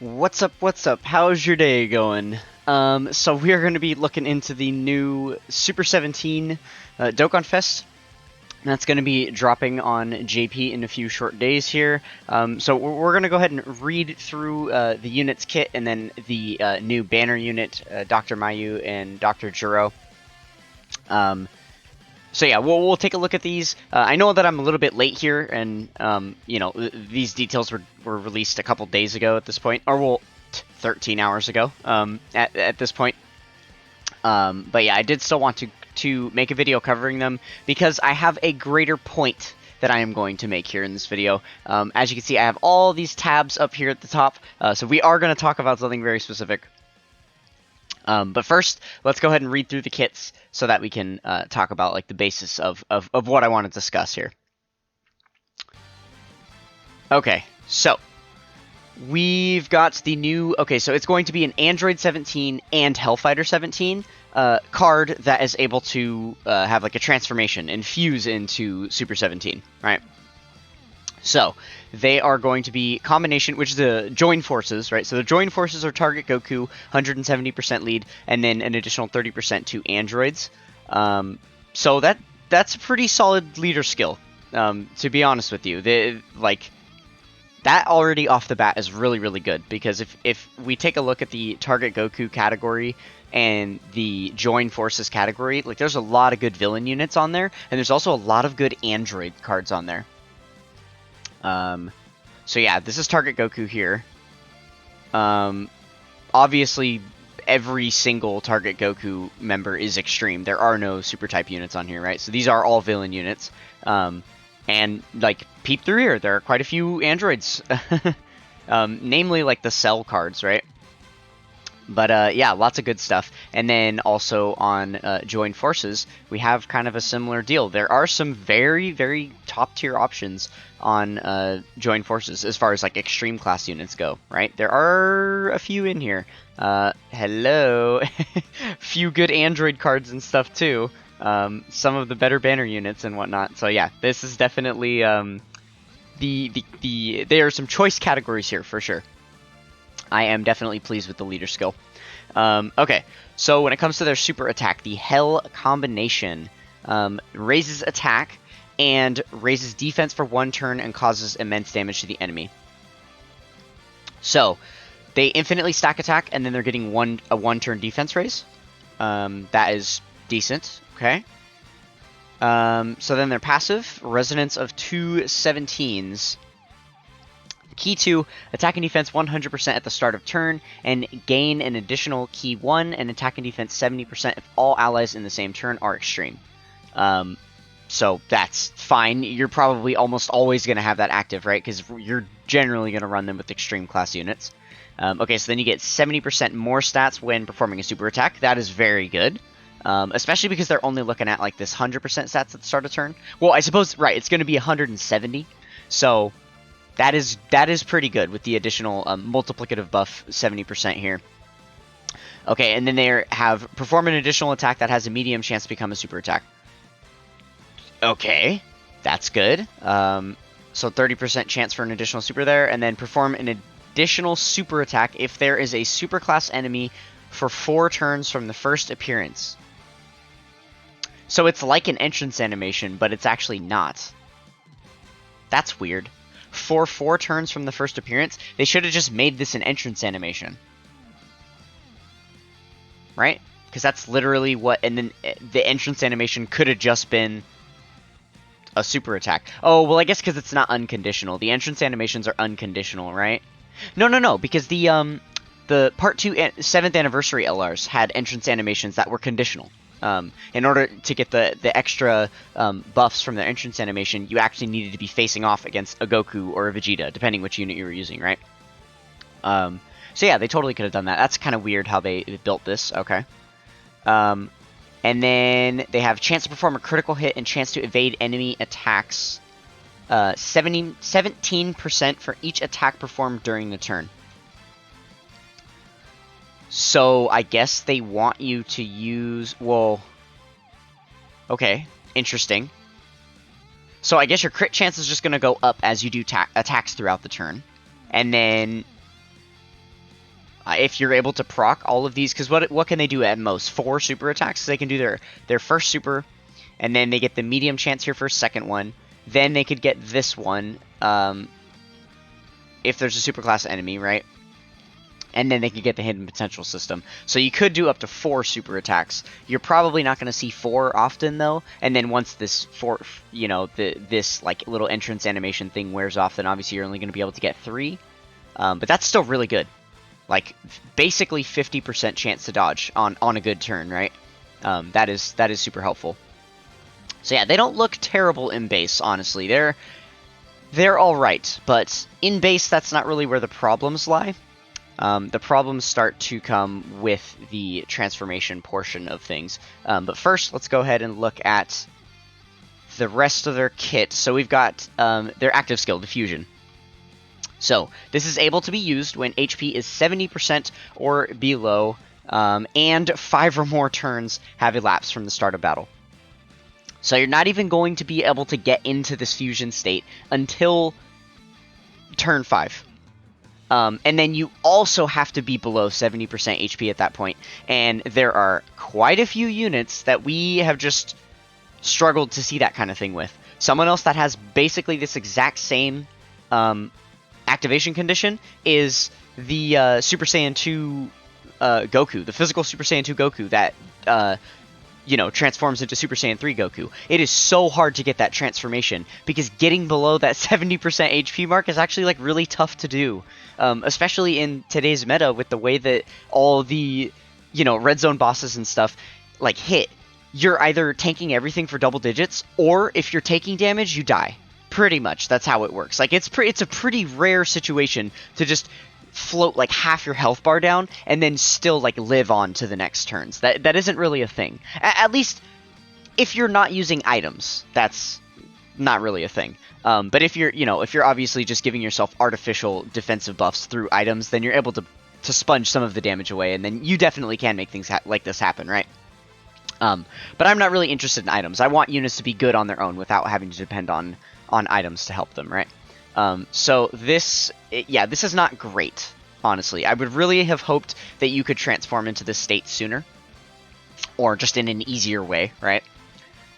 What's up, what's up? How's your day going? So we're going to be looking into the new Super 17 Dokkanfest. That's going to be dropping on JP in a few short days here. So we're going to go ahead and read through the units kit and then the new banner unit, Dr. Mayu and Dr. Juro. So yeah, we'll take a look at these. I know that I'm a little bit late here, and you know, these details were released a couple days ago at this point, or well, 13 hours ago at this point. But yeah, I did still want to make a video covering them because I have a greater point that I am going to make here in this video. As you can see, I have all these tabs up here at the top, so we are going to talk about something very specific. But first, let's go ahead and read through the kits so that we can talk about like the basis of what I want to discuss here. Okay, so we've got the new... Okay, so it's going to be an Android 17 and Hellfighter 17 card that is able to have like a transformation and fuse into Super 17, right? So, they are going to be combination, which is the join forces, right? So the join forces are target Goku, 170% lead, and then an additional 30% to androids. So that's a pretty solid leader skill, to be honest with you. That already off the bat is really, really good, because if we take a look at the target Goku category and the join forces category, like there's a lot of good villain units on there, and there's also a lot of good android cards on there. So yeah, this is target Goku here. Obviously, every single target Goku member is extreme. There are no super type units on here, right? So these are all villain units. And like peep through here, there are quite a few androids. Namely like the Cell cards, right? But yeah, lots of good stuff. And then also on Join Forces, we have kind of a similar deal. There are some very, very top tier options on Join Forces as far as like extreme class units go, right? There are a few in here. Hello. Few good Android cards and stuff too. Some of the better banner units and whatnot. So yeah, this is definitely there are some choice categories here for sure. I am definitely pleased with the leader skill. Okay, so when it comes to their super attack, the Hell combination raises attack and raises defense for 1 turn and causes immense damage to the enemy. So, they infinitely stack attack, and then they're getting a 1-turn defense raise. That is decent, okay? So then their passive, Resonance of 2 17s. Key 2, attack and defense 100% at the start of turn, and gain an additional key 1 and attack and defense 70% if all allies in the same turn are extreme. So that's fine. You're probably almost always going to have that active, right? Because you're generally going to run them with extreme class units. Okay, so then you get 70% more stats when performing a super attack. That is very good. Especially because they're only looking at like this 100% stats at the start of turn. Well, I suppose, right, it's going to be 170. So... That is pretty good with the additional multiplicative buff 70% here. Okay, and then they have perform an additional attack that has a medium chance to become a super attack. Okay, that's good. So 30% chance for an additional super there, and then perform an additional super attack if there is a super class enemy for 4 turns from the first appearance. So it's like an entrance animation, but it's actually not. That's weird. For 4 turns from the first appearance, they should have just made this an entrance animation. Right? Because that's literally what... And then the entrance animation could have just been a super attack. Oh, well, I guess because it's not unconditional. The entrance animations are unconditional, right? No, because the Part 2 7th Anniversary LRs had entrance animations that were conditional. In order to get the extra buffs from the entrance animation, you actually needed to be facing off against a Goku or a Vegeta, depending which unit you were using, right? So yeah, they totally could have done that. That's kind of weird how they built this. Okay. And then they have chance to perform a critical hit and chance to evade enemy attacks. 17% for each attack performed during the turn. So, I guess they want you to use... Well... Okay, interesting. So, I guess your crit chance is just going to go up as you do attacks throughout the turn. And then If you're able to proc all of these, because what can they do at most? 4 super attacks. So they can do their first super, and then they get the medium chance here for a second one. Then they could get this one if there's a super class enemy, right? And then they could get the hidden potential system. So you could do up to 4 super attacks. You're probably not going to see 4 often though. And then once this this like little entrance animation thing wears off, then obviously you're only going to be able to get 3. But that's still really good. Like basically 50% chance to dodge on a good turn, right? That is super helpful. So yeah, they don't look terrible in base, honestly. They're all right, but in base that's not really where the problems lie. The problems start to come with the transformation portion of things. But first, let's go ahead and look at the rest of their kit. So we've got their active skill, Diffusion. So this is able to be used when HP is 70% or below, and 5 or more turns have elapsed from the start of battle. So you're not even going to be able to get into this fusion state until turn 5. And then you also have to be below 70% HP at that point. And there are quite a few units that we have just struggled to see that kind of thing with. Someone else that has basically this exact same activation condition is the Super Saiyan 2 Goku, the physical Super Saiyan 2 Goku that transforms into Super Saiyan 3 Goku. It is so hard to get that transformation because getting below that 70% HP mark is actually like really tough to do, especially in today's meta with the way that all the red zone bosses and stuff like hit. You're either tanking everything for double digits, or if you're taking damage, you die. Pretty much, that's how it works. Like it's a pretty rare situation to just float like half your health bar down and then still like live on to the next turns. That isn't really a thing. At least if you're not using items, that's not really a thing. But if you're obviously just giving yourself artificial defensive buffs through items, then you're able to sponge some of the damage away, and then you definitely can make things like this happen, right? But I'm not really interested in items. I want units to be good on their own without having to depend on items to help them, right? So this is not great, honestly. I would really have hoped that you could transform into this state sooner, or just in an easier way, right?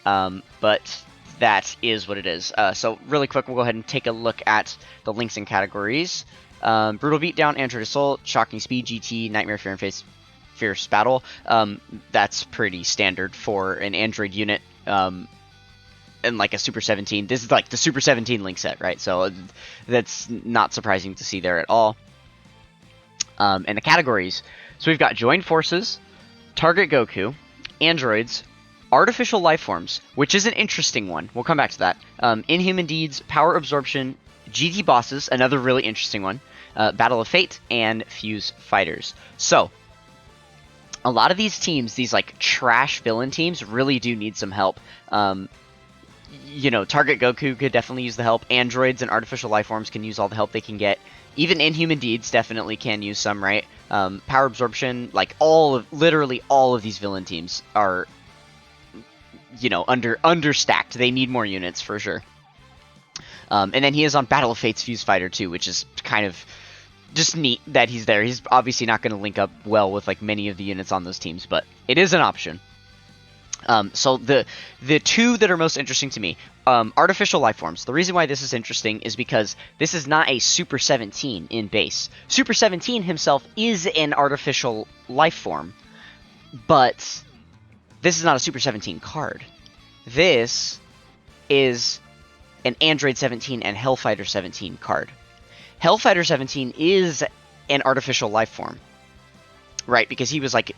But that is what it is. So really quick, we'll go ahead and take a look at the links and categories. Brutal Beatdown, Android Assault, Shocking Speed, GT, Nightmare, Fear and Fierce Battle. That's pretty standard for an Android unit. And like a Super 17. This is like the Super 17 link set, right? So that's not surprising to see there at all. And the categories. So we've got Joined Forces, Target Goku, Androids, Artificial Life Forms, which is an interesting one. We'll come back to that. Inhuman Deeds, Power Absorption, GT Bosses, another really interesting one. Battle of Fate, and Fuse Fighters. So a lot of these teams, these like trash villain teams, really do need some help. Target Goku could definitely use the help. Androids and Artificial Life Forms can use all the help they can get. Even Inhuman Deeds definitely can use some, right? Power Absorption, like literally all of these villain teams are, understacked. They need more units for sure. And then he is on Battle of Fate's Fuse Fighter too, which is kind of just neat that he's there. He's obviously not going to link up well with like many of the units on those teams, but it is an option. So the two that are most interesting to me, Artificial Life Forms. The reason why this is interesting is because this is not a Super 17 in base. Super 17 himself is an artificial life form, but this is not a Super 17 card. This is an Android 17 and Hellfighter 17 card. Hellfighter 17 is an artificial life form, right? Because he was like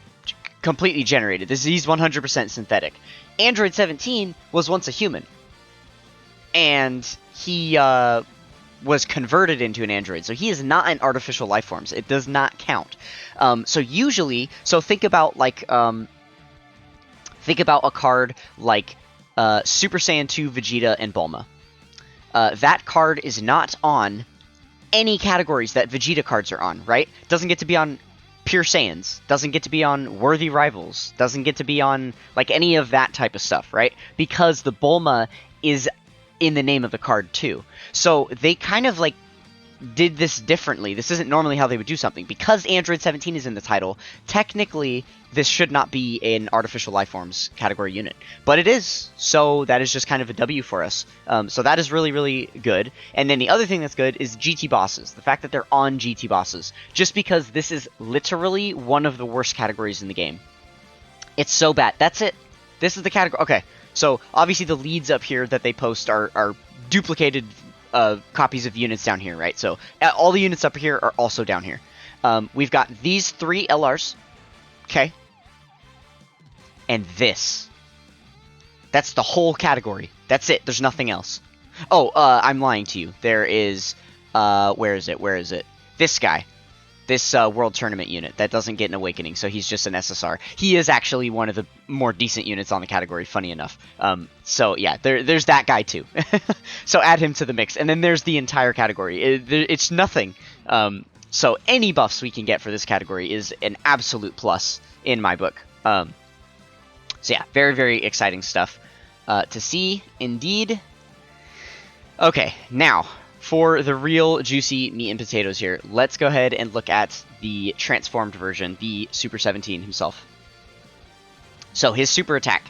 completely generated. He's 100% synthetic. Android 17 was once a human, and he was converted into an android, so he is not an artificial life form. It does not count. So think about like a card like Super Saiyan 2 Vegeta and Bulma. That card is not on any categories that Vegeta cards are on, right? Doesn't get to be on Pure Saiyans, doesn't get to be on Worthy Rivals, doesn't get to be on like any of that type of stuff, right? Because the Bulma is in the name of the card too. So they kind of like did this differently. This isn't normally how they would do something. Because Android 17 is in the title, technically this should not be an artificial life forms category unit. But it is, so that is just kind of a W for us. So that is really, really good. And then the other thing that's good is GT bosses. The fact that they're on GT bosses. Just because this is literally one of the worst categories in the game. It's so bad. That's it. This is the category. Okay, so obviously the leads up here that they post are duplicated copies of units down here, right? So all the units up here are also down here. We've got these 3 LRs, okay, and this. That's the whole category. That's it. There's nothing else. Oh, I'm lying to you. There is, where is it? Where is it? This guy. This World Tournament unit that doesn't get an Awakening, so he's just an SSR. He is actually one of the more decent units on the category, funny enough. So yeah, there's that guy too. So add him to the mix. And then there's the entire category. It's nothing. So any buffs we can get for this category is an absolute plus in my book. So yeah, very, very exciting stuff to see, indeed. Okay, now, for the real juicy meat and potatoes here, let's go ahead and look at the transformed version, the Super 17 himself. So his super attack,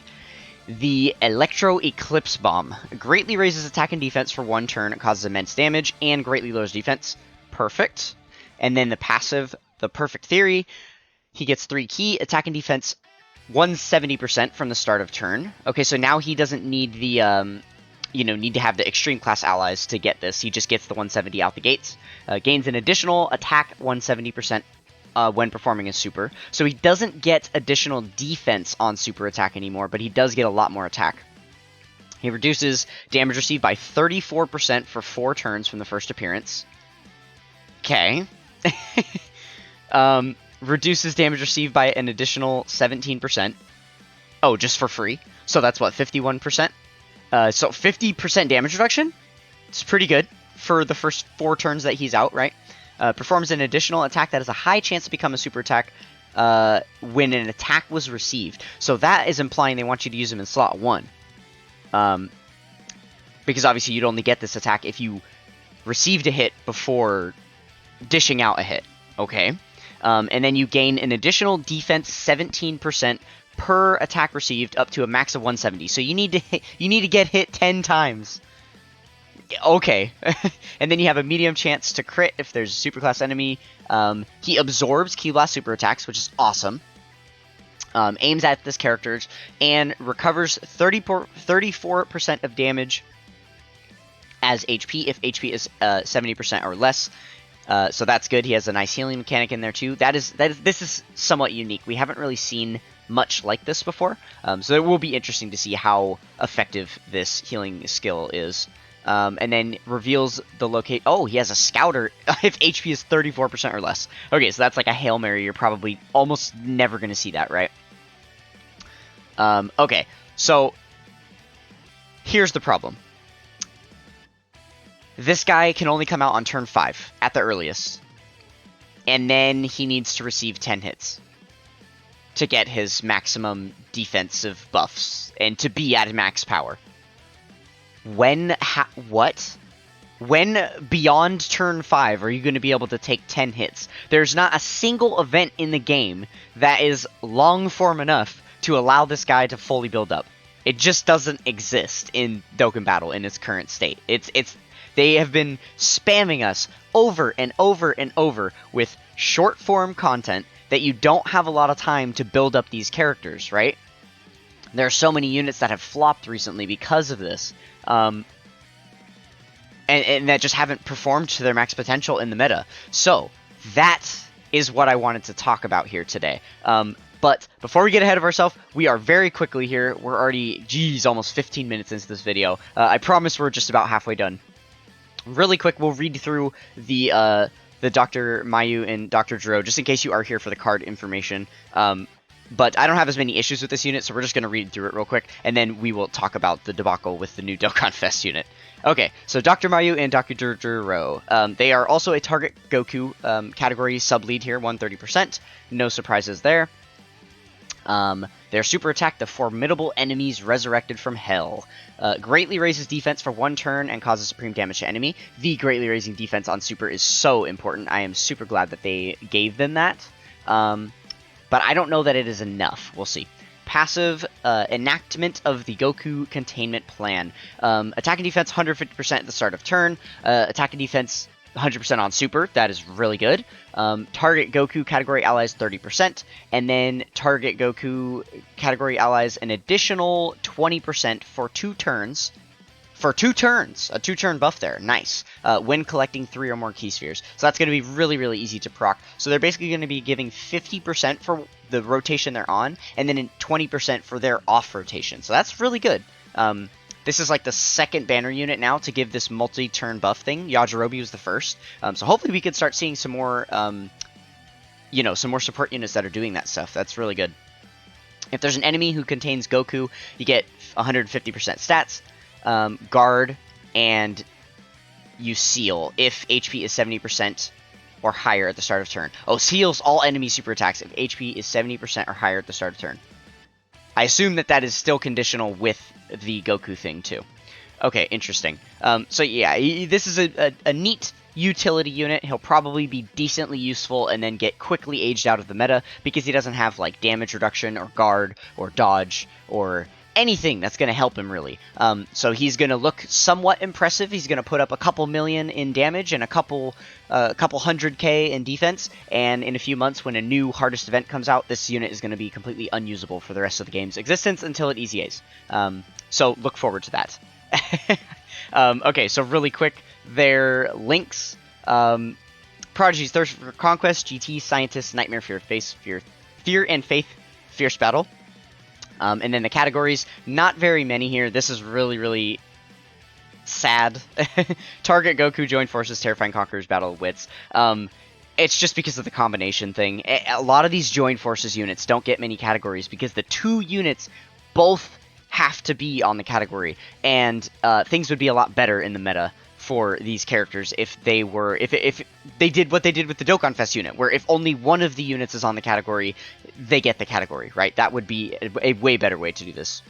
the Electro Eclipse Bomb, greatly raises attack and defense for 1 turn, causes immense damage, and greatly lowers defense. Perfect. And then the passive, the Perfect Theory, he gets 3 key, attack and defense 170% from the start of turn. Okay, so now he doesn't need the need to have the extreme class allies to get this. He just gets the 170 out the gates. Gains an additional attack 170% when performing a super. So he doesn't get additional defense on super attack anymore, but he does get a lot more attack. He reduces damage received by 34% for 4 turns from the first appearance. Okay. Reduces damage received by an additional 17%. Oh, just for free. So that's what, 51%? So 50% damage reduction? It's pretty good for the first 4 turns that he's out, right? Performs an additional attack that has a high chance to become a super attack when an attack was received. So that is implying they want you to use him in slot 1. Because obviously you'd only get this attack if you received a hit before dishing out a hit. Okay. And then you gain an additional defense 17% per attack received up to a max of 170. So you need to get hit 10 times. Okay. And then you have a medium chance to crit if there's a superclass enemy. He absorbs Ki Blast super attacks, which is awesome. Aims at this character and recovers 34% of damage as HP if HP is 70% or less. So that's good. He has a nice healing mechanic in there too. This is somewhat unique. We haven't really seen much like this before, so it will be interesting to see how effective this healing skill is. And then reveals the locate. Oh, he has a scouter if HP is 34% or less. Okay, so that's like a Hail Mary. You're probably almost never going to see that, right? Okay, so here's the problem. This guy can only come out on turn 5 at the earliest, and then he needs to receive 10 hits to get his maximum defensive buffs and to be at max power. When beyond turn 5 are you going to be able to take 10 hits? There's not a single event in the game that is long form enough to allow this guy to fully build up. It just doesn't exist in Dokkan Battle in its current state. They have been spamming us over and over and over with short form content that you don't have a lot of time to build up these characters, right? There are so many units that have flopped recently because of this. And that just haven't performed to their max potential in the meta. So, that is what I wanted to talk about here today. But before we get ahead of ourselves, we are very quickly here. We're already, almost 15 minutes into this video. I promise we're just about halfway done. Really quick, we'll read through the Dr. Mayu and Dr. Jiro, just in case you are here for the card information. But I don't have as many issues with this unit, so we're just going to read through it real quick, and then we will talk about the debacle with the new DOKKANFEST unit. Okay, so Dr. Mayu and Dr. Jiro. They are also a target Goku category sub-lead here, 130%. No surprises there. Their super attack, the formidable enemies resurrected from hell. Greatly raises defense for 1 turn and causes supreme damage to enemy. The greatly raising defense on super is so important. I am super glad that they gave them that. But I don't know that it is enough. We'll see. Passive, enactment of the Goku containment plan. Attack and defense 150% at the start of turn. Attack and defense 100% on super. That is really good. Target Goku category allies 30%. And then target Goku category allies an additional 20% for 2 turns. For 2 turns! A 2-turn buff there. Nice. When collecting 3 or more key spheres. So that's going to be really, really easy to proc. So they're basically going to be giving 50% for the rotation they're on, and then 20% for their off rotation. So that's really good. This is like the second banner unit now to give this multi-turn buff thing. Yajirobe was the first. So hopefully we could start seeing some more, some more support units that are doing that stuff. That's really good. If there's an enemy who contains Goku, you get 150% stats. Guard, and you seal if HP is 70% or higher at the start of turn. Oh, seals all enemy super attacks if HP is 70% or higher at the start of turn. I assume that that is still conditional with the Goku thing, too. Okay, interesting. So yeah, this is a neat utility unit. He'll probably be decently useful and then get quickly aged out of the meta because he doesn't have, like, damage reduction or guard or dodge or anything that's going to help him, really. So he's going to look somewhat impressive. He's going to put up a couple million in damage and a couple 100k in defense. And in a few months, when a new hardest event comes out, this unit is going to be completely unusable for the rest of the game's existence until it EZAs. So look forward to that. Okay, so really quick, their links. Prodigy's Thirst for Conquest, GT, Scientist, Nightmare, Fear and Faith, Fierce Battle. And then the categories, not very many here. This is really, really sad. Target Goku, Join Forces, Terrifying Conquerors, Battle of Wits. It's just because of the combination thing. A lot of these Join Forces units don't get many categories because the 2 units both have to be on the category. And things would be a lot better in the meta for these characters if they were if they did what they did with the Dokkanfest unit, where if only one of the units is on the category, they get the category, right? That would be a way better way to do this.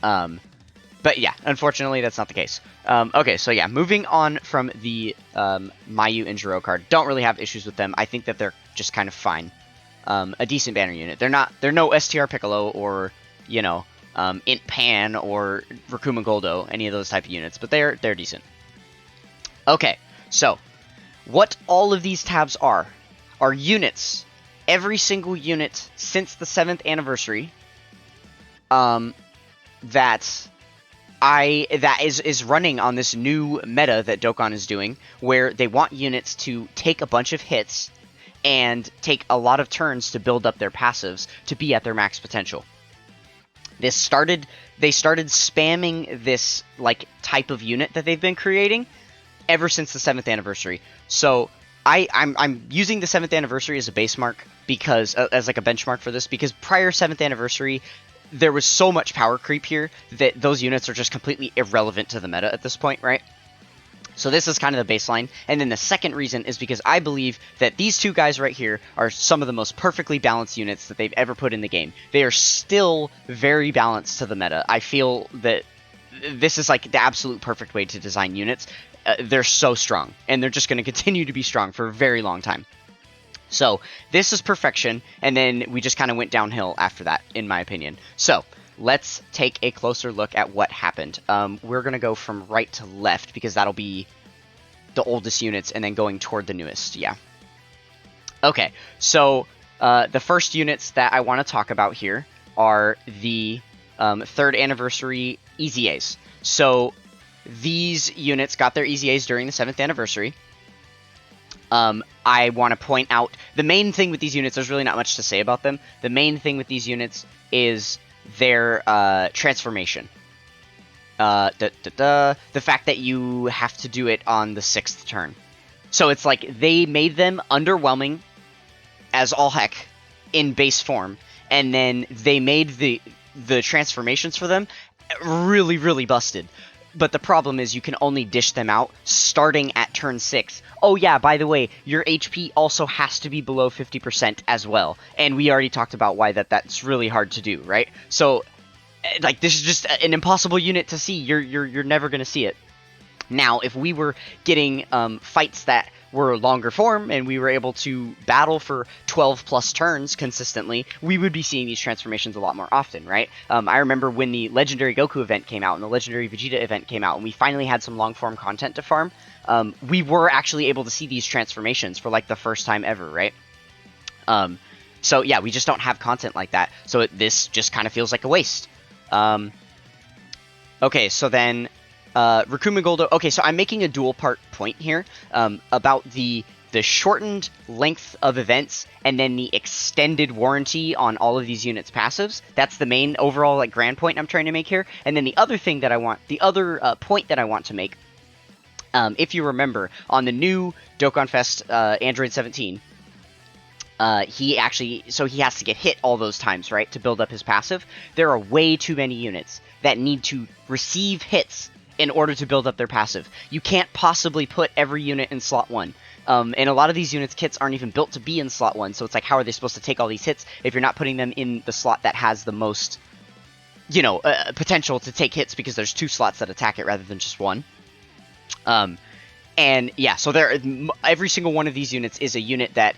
But yeah, unfortunately, that's not the case. Okay, so yeah, moving on from the Mayu and Jiro card, don't really have issues with them. I think that they're just kind of fine. A decent banner unit. They're no STR Piccolo or Int Pan or Rakuma Goldo, any of those type of units, but they're decent. Okay, so what all of these tabs are units. Every single unit since the 7th anniversary that is running on this new meta that Dokkan is doing, where they want units to take a bunch of hits and take a lot of turns to build up their passives to be at their max potential. They started spamming this like type of unit that they've been creating ever since the 7th anniversary. So I'm using the 7th anniversary as a base mark because as like a benchmark for this, because prior 7th anniversary there was so much power creep here that those units are just completely irrelevant to the meta at this point, right? So this is kind of the baseline. And then the second reason is because I believe that these 2 guys right here are some of the most perfectly balanced units that they've ever put in the game. They are still very balanced to the meta. I feel that this is like the absolute perfect way to design units. They're so strong, and they're just going to continue to be strong for a very long time. So this is perfection, and then we just kind of went downhill after that, in my opinion. So let's take a closer look at what happened. We're going to go from right to left because that'll be the oldest units and then going toward the newest. Yeah. Okay, so the first units that I want to talk about here are the 3rd anniversary EZAs. So these units got their EZAs during the 7th anniversary. I want to point out the main thing with these units, there's really not much to say about them. The main thing with these units is their transformation. The fact that you have to do it on the 6th turn. So it's like they made them underwhelming as all heck in base form, and then they made the transformations for them really, really busted. But the problem is you can only dish them out starting at turn 6. Oh yeah, by the way, your HP also has to be below 50% as well. And we already talked about why that's really hard to do, right? So, like, this is just an impossible unit to see. You're never going to see it. Now, if we were getting fights that were longer form and we were able to battle for 12 plus turns consistently, we would be seeing these transformations a lot more often, right? I remember when the Legendary Goku event came out and the Legendary Vegeta event came out and we finally had some long form content to farm, we were actually able to see these transformations for like the first time ever, right? So yeah, we just don't have content like that. So this just kind of feels like a waste. Okay, so then Rikuma Goldo. Okay, so I'm making a dual part point here about the shortened length of events and then the extended warranty on all of these units' passives. That's the main overall like grand point I'm trying to make here. And then the other thing that I want, the other point that I want to make, if you remember, on the new DOKKANFEST Android 17, he has to get hit all those times, right, to build up his passive. There are way too many units that need to receive hits in order to build up their passive. You can't possibly put every unit in slot 1. And a lot of these units' kits aren't even built to be in slot 1, so it's like, how are they supposed to take all these hits if you're not putting them in the slot that has the most, potential to take hits, because there's 2 slots that attack it rather than just 1. And yeah, so every single one of these units is a unit that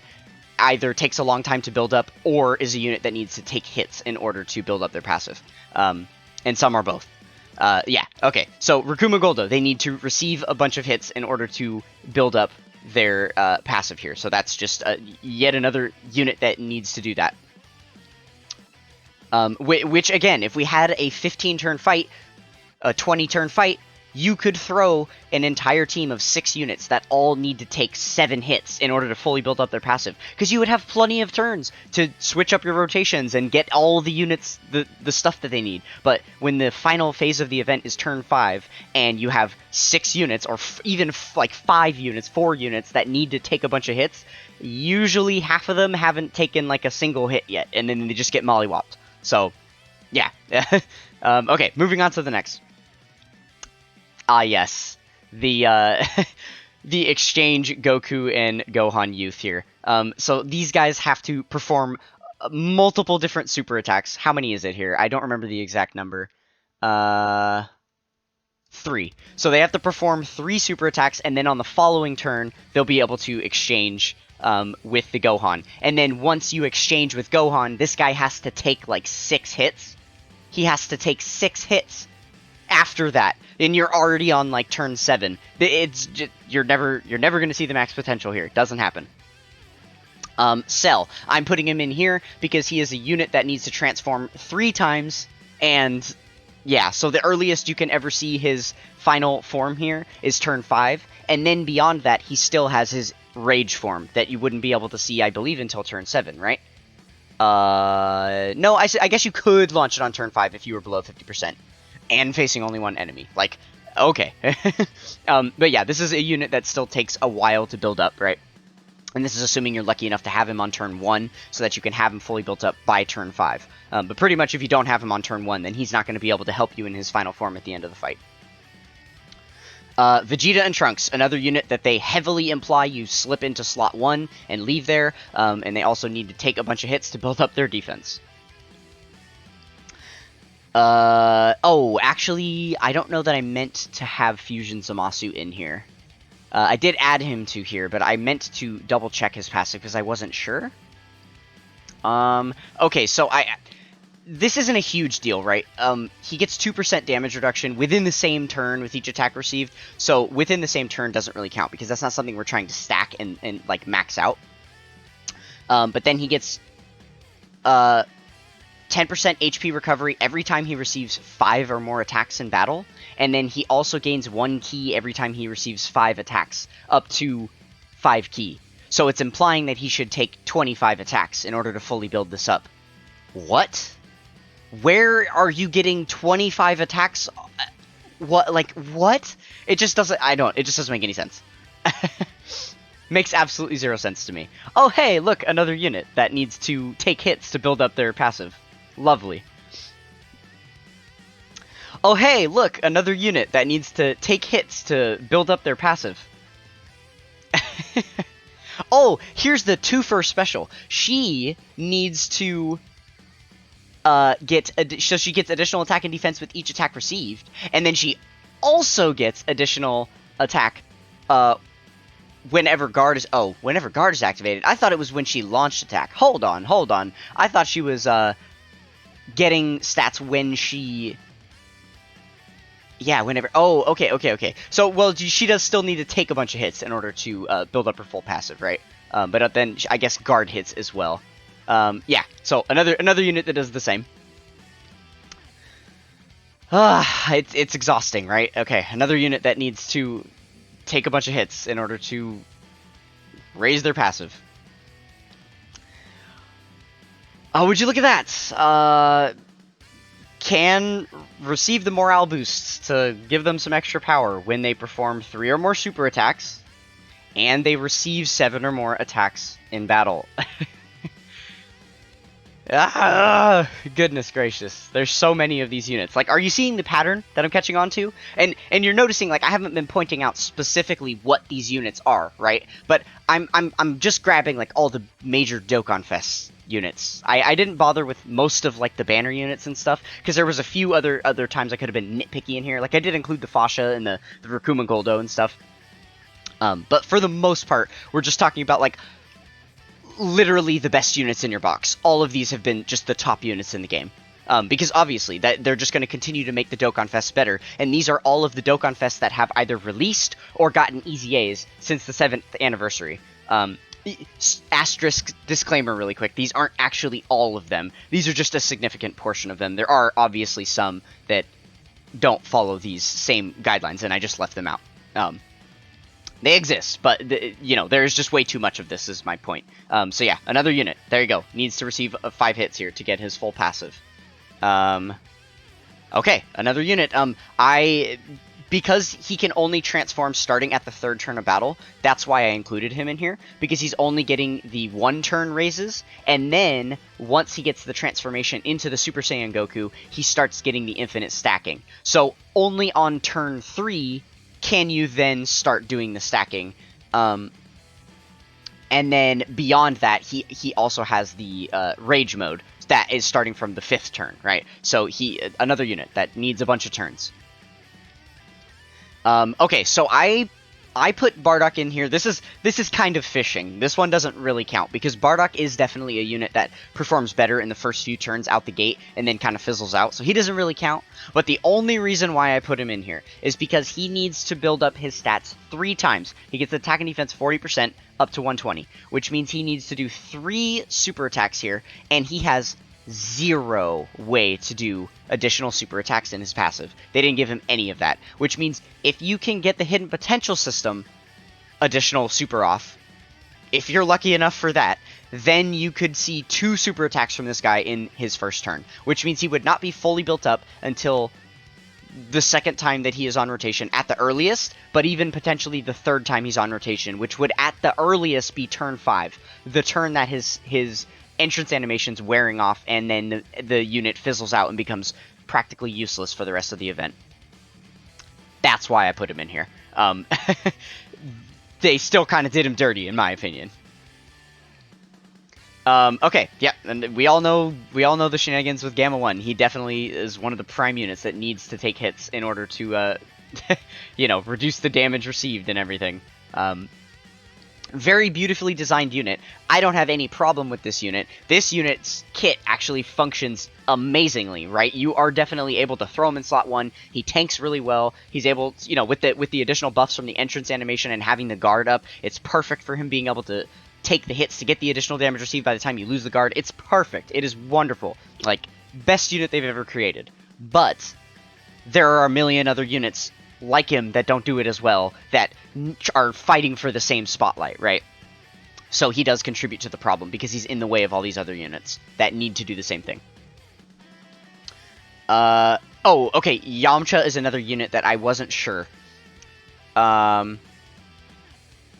either takes a long time to build up or is a unit that needs to take hits in order to build up their passive. And some are both. Yeah, okay. So Rikuma Goldo, they need to receive a bunch of hits in order to build up their passive here. So that's just yet another unit that needs to do that. Which, again, if we had a 15-turn fight, a 20-turn fight, you could throw an entire team of 6 units that all need to take 7 hits in order to fully build up their passive. Because you would have plenty of turns to switch up your rotations and get all the units, the stuff that they need. But when the final phase of the event is turn 5, and you have 6 units, or even like 5 units, 4 units that need to take a bunch of hits, usually half of them haven't taken like a single hit yet, and then they just get mollywopped. So, yeah. Okay, moving on to the next. Ah, yes. The the exchange Goku and Gohan youth here. So these guys have to perform multiple different super attacks. How many is it here? I don't remember the exact number. 3. So they have to perform 3 super attacks, and then on the following turn, they'll be able to exchange with the Gohan. And then once you exchange with Gohan, this guy has to take like 6 hits. He has to take 6 hits after that, and you're already on like turn 7. It's just, you're never going to see the max potential here. It doesn't happen. Cell, I'm putting him in here because he is a unit that needs to transform 3 times, and yeah, so the earliest you can ever see his final form here is turn 5, and then beyond that, he still has his Rage form that you wouldn't be able to see, I believe, until turn 7, right? No, I guess you could launch it on turn 5 if you were below 50%. And facing only one enemy. Like, okay. But yeah, this is a unit that still takes a while to build up, right? And this is assuming you're lucky enough to have him on turn 1, so that you can have him fully built up by turn 5. But pretty much if you don't have him on turn 1, then he's not going to be able to help you in his final form at the end of the fight. Vegeta and Trunks, another unit that they heavily imply you slip into slot 1 and leave there, and they also need to take a bunch of hits to build up their defense. Oh, actually, I don't know that I meant to have Fusion Zamasu in here. I did add him to here, but I meant to double check his passive because I wasn't sure. Okay, so this isn't a huge deal, right? He gets 2% damage reduction within the same turn with each attack received, so within the same turn doesn't really count because that's not something we're trying to stack and like max out. But then he gets 10% HP recovery every time he receives 5 or more attacks in battle, and then he also gains 1 ki every time he receives 5 attacks, up to 5 ki. So it's implying that he should take 25 attacks in order to fully build this up. What? Where are you getting 25 attacks? What? Like, what? It just doesn't, it just doesn't make any sense. Makes absolutely 0 sense to me. Oh, hey, look, another unit that needs to take hits to build up their passive. Lovely. Oh hey, look, another unit that needs to take hits to build up their passive. Oh, here's the twofer special. She needs to so she gets additional attack and defense with each attack received, and then she also gets additional attack whenever guard is activated. I thought it was when she launched attack. Hold on. I thought she was getting stats when she... Yeah, whenever... Oh, okay. So, well, she does still need to take a bunch of hits in order to build up her full passive, right? But then, I guess, guard hits as well. Yeah, so another unit that does the same. It's exhausting, right? Okay, another unit that needs to take a bunch of hits in order to raise their passive. Oh, would you look at that? Can receive the morale boosts to give them some extra power when they perform 3 or more super attacks, and they receive 7 or more attacks in battle. Goodness gracious. There's so many of these units. Like, are you seeing the pattern that I'm catching on to? And you're noticing, like, I haven't been pointing out specifically what these units are, right? But I'm just grabbing, like, all the major Dokkanfest units. I didn't bother with most of, like, the banner units and stuff, because there was a few other times I could have been nitpicky in here. Like, I did include the Fascia and the Rikuma Goldo and stuff. But for the most part, we're just talking about, like, literally the best units in your box. All of these have been just the top units in the game. Because obviously, that they're just going to continue to make the Dokkanfest better, and these are all of the Dokkanfests that have either released or gotten easy A's since the 7th anniversary. Asterisk disclaimer really quick, these aren't actually all of them. These are just a significant portion of them. There are obviously some that don't follow these same guidelines, and I just left them out. They exist, but, there's just way too much of this, is my point. So yeah, another unit. There you go. Needs to receive 5 hits here to get his full passive. Okay, another unit. Because he can only transform starting at the 3rd turn of battle, that's why I included him in here, because he's only getting the 1-turn raises, and then, once he gets the transformation into the Super Saiyan Goku, he starts getting the infinite stacking. So, only on turn 3... can you then start doing the stacking. And then beyond that, he also has the rage mode that is starting from the 5th turn, right? So another unit that needs a bunch of turns. Okay, so I put Bardock in here. This is kind of fishing. This one doesn't really count, because Bardock is definitely a unit that performs better in the first few turns out the gate, and then kind of fizzles out, so he doesn't really count. But the only reason why I put him in here is because he needs to build up his stats 3 times. He gets attack and defense 40% up to 120, which means he needs to do 3 super attacks here, and he has 0 way to do additional super attacks in his passive. They didn't give him any of that, which means if you can get the hidden potential system additional super off, if you're lucky enough for that, then you could see 2 super attacks from this guy in his first turn, which means he would not be fully built up until the 2nd time that he is on rotation at the earliest, but even potentially the 3rd time he's on rotation, which would at the earliest be turn 5, the turn that his entrance animation's wearing off, and then the unit fizzles out and becomes practically useless for the rest of the event. That's why I put him in here. They still kind of did him dirty, in my opinion. Okay, yeah, and we all know the shenanigans with Gamma 1. He definitely is one of the prime units that needs to take hits in order to, reduce the damage received and everything. Very beautifully designed unit. I don't have any problem with this unit. This unit's kit actually functions amazingly, right? You are definitely able to throw him in slot 1. He tanks really well. He's able, with the additional buffs from the entrance animation and having the guard up, it's perfect for him being able to take the hits to get the additional damage received by the time you lose the guard. It's perfect. It is wonderful. Like, best unit they've ever created. But there are a million other units like him that don't do it as well, that are fighting for the same spotlight, right? So he does contribute to the problem, because he's in the way of all these other units that need to do the same thing. Oh, okay, Yamcha is another unit that I wasn't sure.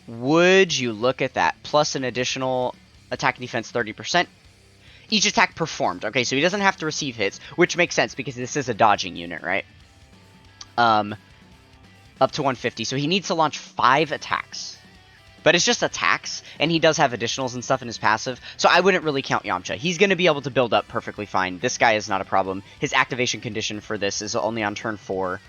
Would you look at that? Plus an additional attack and defense 30%. Each attack performed. Okay, so he doesn't have to receive hits, which makes sense, because this is a dodging unit, right? Up to 150. So he needs to launch 5 attacks. But it's just attacks, and he does have additionals and stuff in his passive, so I wouldn't really count Yamcha. He's going to be able to build up perfectly fine. This guy is not a problem. His activation condition for this is only on turn 4.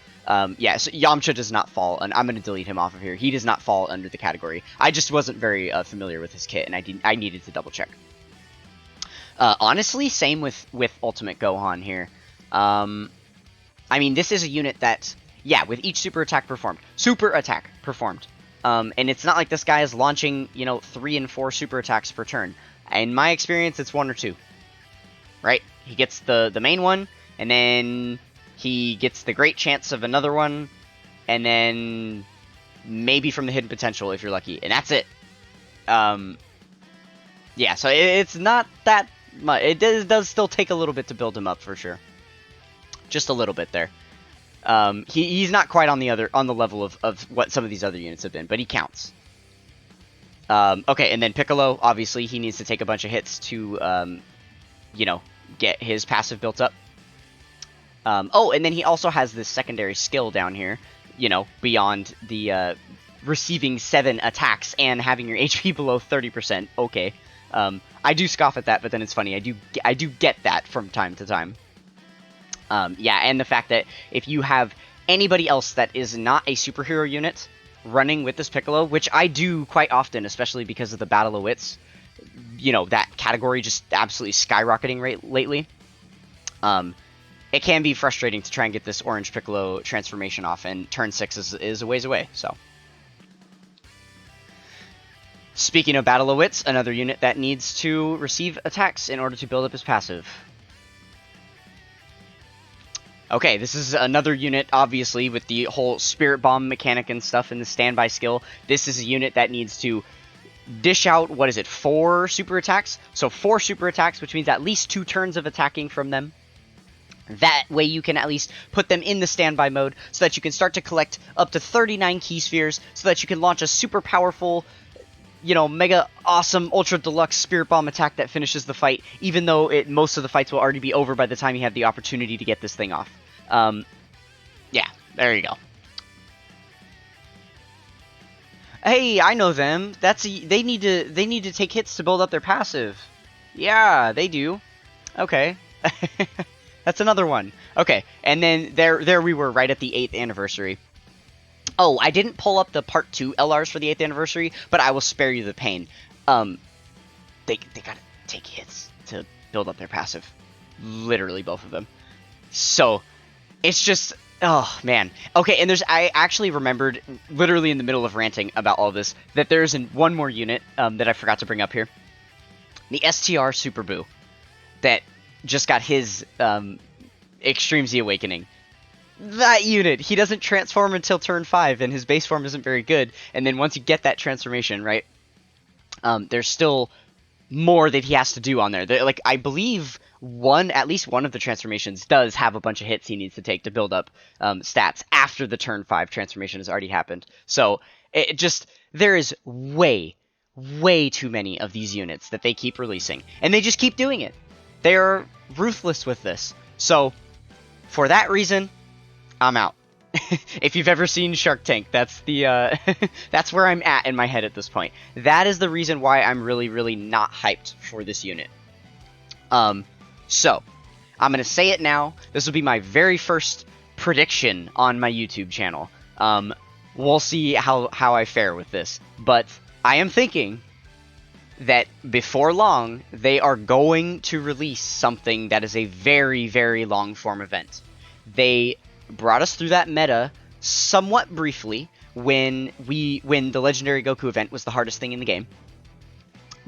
Yeah, so Yamcha does not fall, and I'm going to delete him off of here. He does not fall under the category. I just wasn't very familiar with his kit, and I needed to double check. Honestly, same with Ultimate Gohan here. I mean, this is a unit that, yeah, with each super attack performed. And it's not like this guy is launching, you know, 3 and 4 super attacks per turn. In my experience, it's 1 or 2. Right? He gets the main one, and then he gets the great chance of another one, and then maybe from the hidden potential if you're lucky. And that's it. Yeah, so it's not that much. It does still take a little bit to build him up for sure. Just a little bit there. He's not quite on the level of what some of these other units have been, but he counts. Okay, and then Piccolo, obviously, he needs to take a bunch of hits to, you know, get his passive built up. Oh, and then he also has this secondary skill down here, you know, beyond the receiving 7 attacks and having your HP below 30%. Okay, I do scoff at that, but then it's funny. I do get that from time to time. Yeah, and the fact that if you have anybody else that is not a superhero unit running with this Piccolo, which I do quite often, especially because of the Battle of Wits, you know, that category just absolutely skyrocketing lately, it can be frustrating to try and get this orange Piccolo transformation off, and turn 6 is a ways away, so. Speaking of Battle of Wits, another unit that needs to receive attacks in order to build up his passive. Okay, this is another unit, obviously, with the whole Spirit Bomb mechanic and stuff in the standby skill. This is a unit that needs to dish out, 4 super attacks? So 4 super attacks, which means at least 2 turns of attacking from them. That way you can at least put them in the standby mode, so that you can start to collect up to 39 key spheres, so that you can launch a super powerful, you know, mega awesome ultra deluxe Spirit Bomb attack that finishes the fight, even though most of the fights will already be over by the time you have the opportunity to get this thing off. Yeah, there you go. Hey, I know them. They need to take hits to build up their passive. Yeah, they do. Okay. That's another one. Okay, and then there we were right at the 8th anniversary. Oh, I didn't pull up the Part 2 LRs for the 8th anniversary, but I will spare you the pain. They gotta take hits to build up their passive. Literally both of them. So, it's just, oh, man. Okay, and I actually remembered, literally in the middle of ranting about all this, that there's one more unit that I forgot to bring up here. The STR Super Boo. That just got his Extreme Z Awakening. That unit, he doesn't transform until turn 5, and his base form isn't very good. And then once you get that transformation, right, there's still more that he has to do on there. Like, I believe at least one of the transformations does have a bunch of hits he needs to take to build up stats after the turn 5 transformation has already happened. So, there is way too many of these units that they keep releasing. And they just keep doing it. They're ruthless with this. So, for that reason, I'm out. If you've ever seen Shark Tank, that's the that's where I'm at in my head at this point. That is the reason why I'm really not hyped for this unit. So I'm gonna say it now. This will be my very first prediction on my YouTube channel. We'll see how I fare with this, but I am thinking that before long they are going to release something that is a very long form event. They brought us through that meta somewhat briefly when the Legendary Goku event was the hardest thing in the game.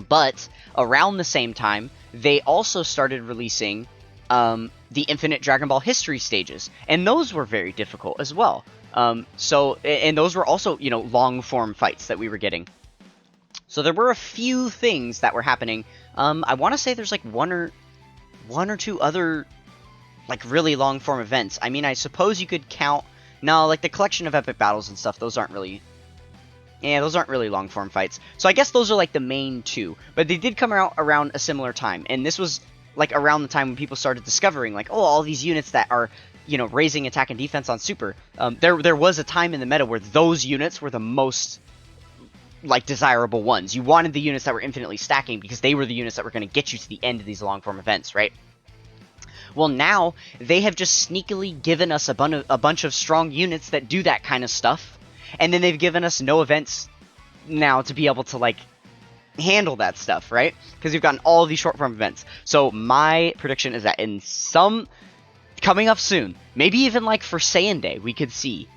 But around the same time, they also started releasing the Infinite Dragon Ball History stages, and those were very difficult as well. And those were also, you know, long form fights that we were getting. So there were a few things that were happening. I want to say there's like one or two other like really long form events. I mean, I suppose you could count. No, like the collection of epic battles and stuff. Those aren't really long form fights. So I guess those are like the main 2. But they did come out around a similar time, and this was like around the time when people started discovering like, oh, all these units that are you know, raising attack and defense on super, there was a time in the meta where those units were the most, like, desirable ones. You wanted the units that were infinitely stacking because they were the units that were going to get you to the end of these long-form events, right? Well, now, they have just sneakily given us a bunch of strong units that do that kind of stuff, and then they've given us no events now to be able to, like, handle that stuff, right? Because we've gotten all of these short-form events. So my prediction is that in some... coming up soon, maybe even, like, for Saiyan Day, we could see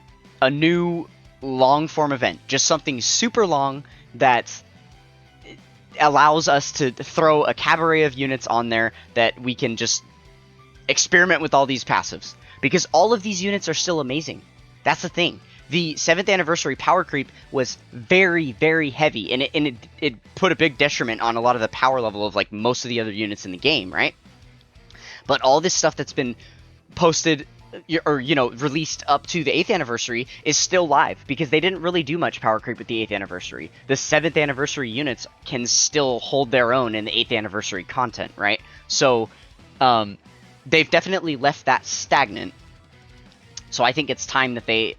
a new long-form event. Just something super long that allows us to throw a cabaret of units on there that we can just experiment with all these passives. Because all of these units are still amazing. That's the thing. The 7th anniversary power creep was very, very heavy, and it put a big detriment on a lot of the power level of, like, most of the other units in the game, right? But all this stuff that's been posted, or, you know, released up to the 8th anniversary is still live, because they didn't really do much power creep with the 8th anniversary. The 7th anniversary units can still hold their own in the 8th anniversary content, right? So, they've definitely left that stagnant. So I think it's time that they,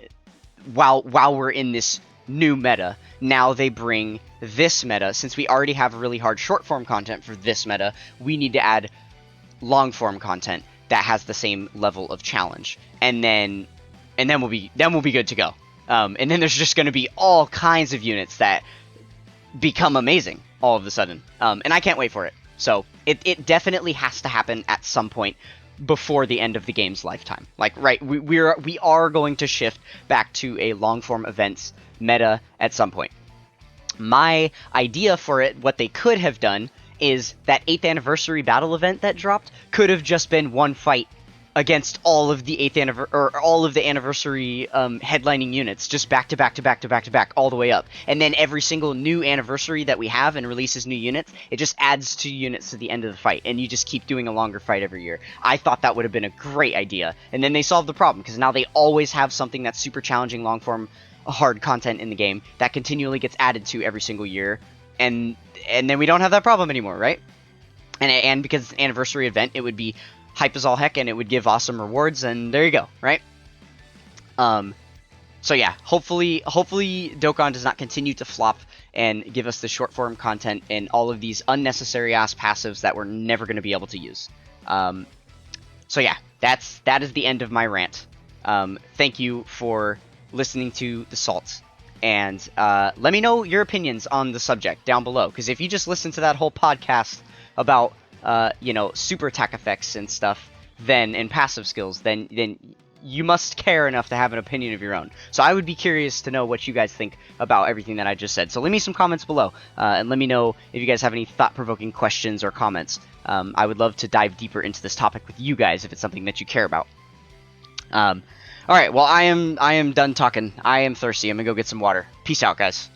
while we're in this new meta, now they bring this meta. Since we already have really hard short form content for this meta, we need to add long form content that has the same level of challenge, and then we'll be good to go. And then there's just going to be all kinds of units that become amazing all of a sudden, and I can't wait for it. So it definitely has to happen at some point before the end of the game's lifetime. Like, right, we are going to shift back to a long form events meta at some point. My idea for it, what they could have done, is that 8th anniversary battle event that dropped could have just been one fight against all of the 8th anniversary, or all of the anniversary headlining units, just back to back to back to back to back, all the way up. And then every single new anniversary that we have and releases new units, it just adds 2 units to the end of the fight, and you just keep doing a longer fight every year. I thought that would have been a great idea, and then they solved the problem, because now they always have something that's super challenging, long form, hard content in the game that continually gets added to every single year, and then we don't have that problem anymore, right? And because it's an anniversary event, it would be hype as all heck, and it would give awesome rewards, and there you go, right? So yeah, hopefully Dokkan does not continue to flop and give us the short form content and all of these unnecessary ass passives that we're never going to be able to use. So yeah, that is the end of my rant. Thank you for listening to the Salt, and let me know your opinions on the subject down below, because if you just listen to that whole podcast about you know, super attack effects and stuff, and passive skills, then you must care enough to have an opinion of your own. So I would be curious to know what you guys think about everything that I just said. So leave me some comments below, and let me know if you guys have any thought-provoking questions or comments. I would love to dive deeper into this topic with you guys if it's something that you care about. Alright, well, I am done talking. I am thirsty. I'm gonna go get some water. Peace out, guys.